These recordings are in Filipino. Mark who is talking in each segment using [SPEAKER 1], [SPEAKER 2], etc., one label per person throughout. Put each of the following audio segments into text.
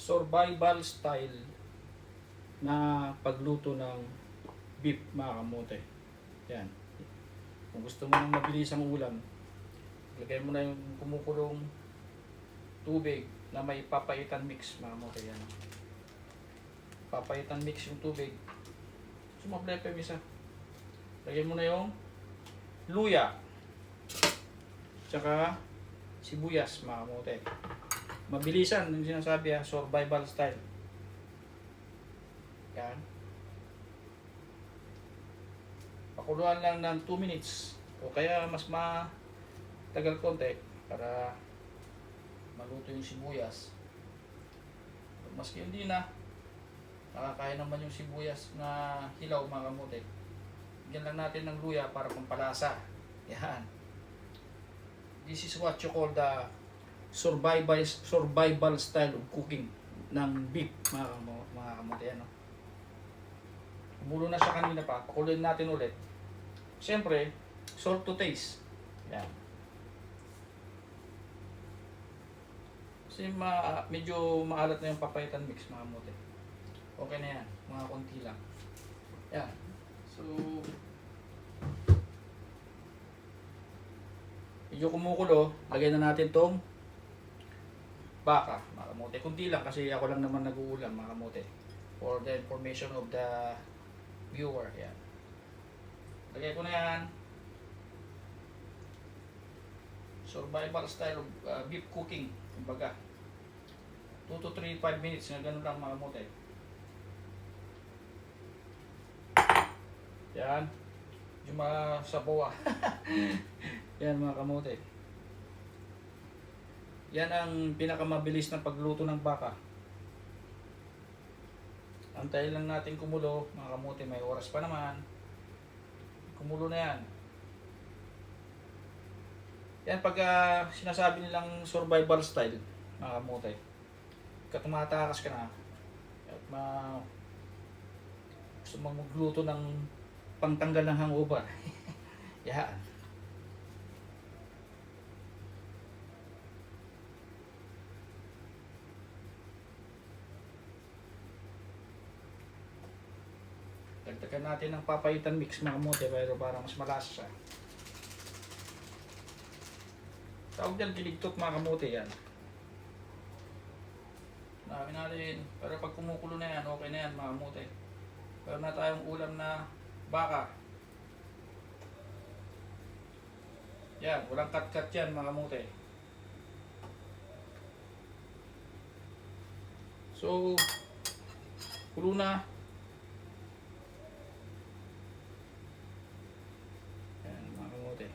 [SPEAKER 1] survival style na pagluto ng beef, mga kamote. Yan. Kung gusto mo ng mabilisang ulam, lagay mo na yung kumukulong tubig na may papaitan mix, mga kamote. Yan. Papaitan mix yung tubig. Sumablay pa yung isa. Lagay mo na yung luya. Tsaka sibuyas, mga kamote. Mabilisan yung sinasabi, survival style. Yan. Pakuluan lang ng 2 minutes o kaya mas matagal konti para maluto yung sibuyas. Maski hindi na nakakain naman yung sibuyas na hilaw, mga kamote. Bigyan lang natin ng luya para pampalasa. Yan. This is what you call the survival style of cooking ng beef, mga kamote. Ano? Kumulo na siya kanina pa, pakuluin natin ulit. Siyempre, salt to taste. Yan. Kasi medyo maalat na yung papaitan mix, mga kamote. Okay na yan, mga konti lang. Yan. So, medyo kumukulo, lagay na natin tong baka, mga kamote. Kunti lang kasi ako lang naman nag-uulam, mga kamote. For the information of the viewer. Yan. Lagay ko na yan. Survival style of beef cooking. Kumbaga, 2 to 3, 5 minutes na ganun lang, mga kamote. Yan. Yung mga sabaw. Yan, mga kamote. Yan ang pinakamabilis na pagluto ng baka. Antayin lang natin kumulo, mga kamote. May oras pa naman. Kumulo na yan. Yan, pag sinasabi nilang survival style, mga kamote, pagka tumatakas ka na at gusto mong magluto ng pangtanggal ng hangover. Yan. Dagdagan natin ng papaitan mix, mga kamote, pero para mas malasa siya. Tawag dyan, kiligtot, mga kamote. Yan. Dami natin. Pero pag kumukulo na yan, okay na yan, mga kamote. Meron na tayong ulam na baka. Yan, walang cut-cut yan, mga kamote. So, kulo na. Yan, mga kamote.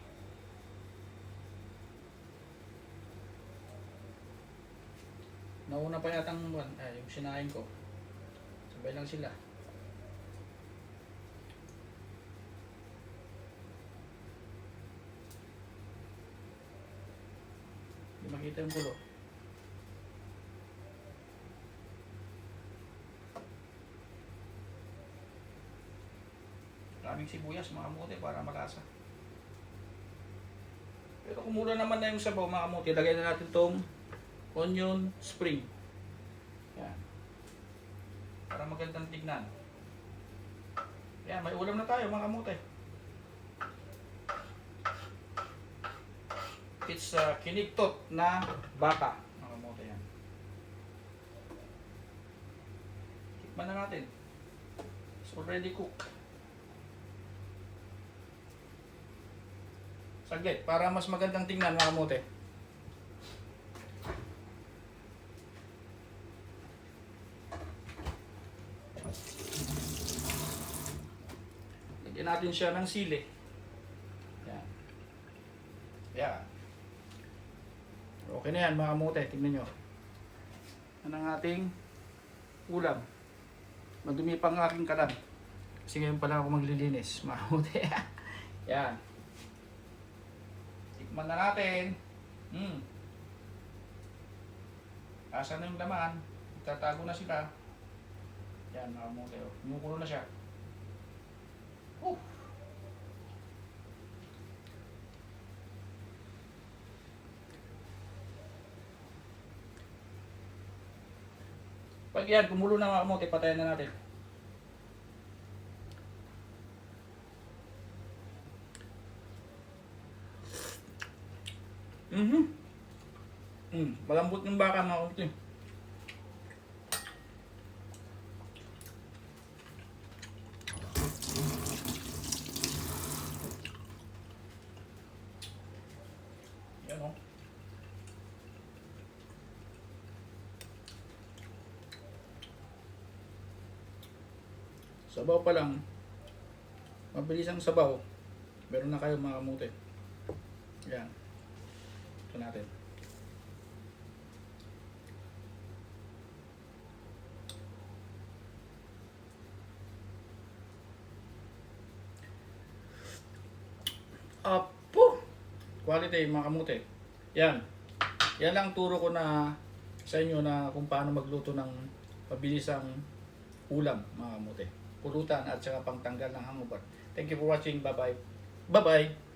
[SPEAKER 1] Nauna pa yatang yung sinain ko. Sabay lang sila. Hindi makita yung kulo. Maraming sibuyas, mga kamote, para malasa. Pero kung mura naman na yung sabaw, mga kamote, lagay na natin tong onion spring. Yan. Para magandang tignan. Yan, may ulam na tayo, mga kamote. It's kiniktot na baka, mga kamote. Yan. Tikman na natin. It's already cooked. Saglit, para mas magandang tingnan, mga kamote. Lagyan natin siya ng sili. Yan. Yan. Okay na yan, mga kamote. Tingnan nyo. Yan ang ating ulam. Madumi pang aking kalan. Kasi ngayon pa lang ako maglilinis, mga kamote. Yan. Tikman na natin. Asan na yung laman? Tatago na sila. Yan, mga kamote. Kumukulo na siya. Pag yan, kumulo na mga kamote, patayin na natin. Malambot ng baka mga kamote. Yan o. Sabaw pa lang. Mabilis ang sabaw. Meron na kayo mga kamote. Yan. Ito natin. Apo! Quality mga kamote. Yan. Yan lang turo ko na sa inyo na kung paano magluto ng pabilisang ulam mga kamote. Pulutan at saka pangtanggal ng hangover. Thank you for watching. Bye-bye. Bye-bye.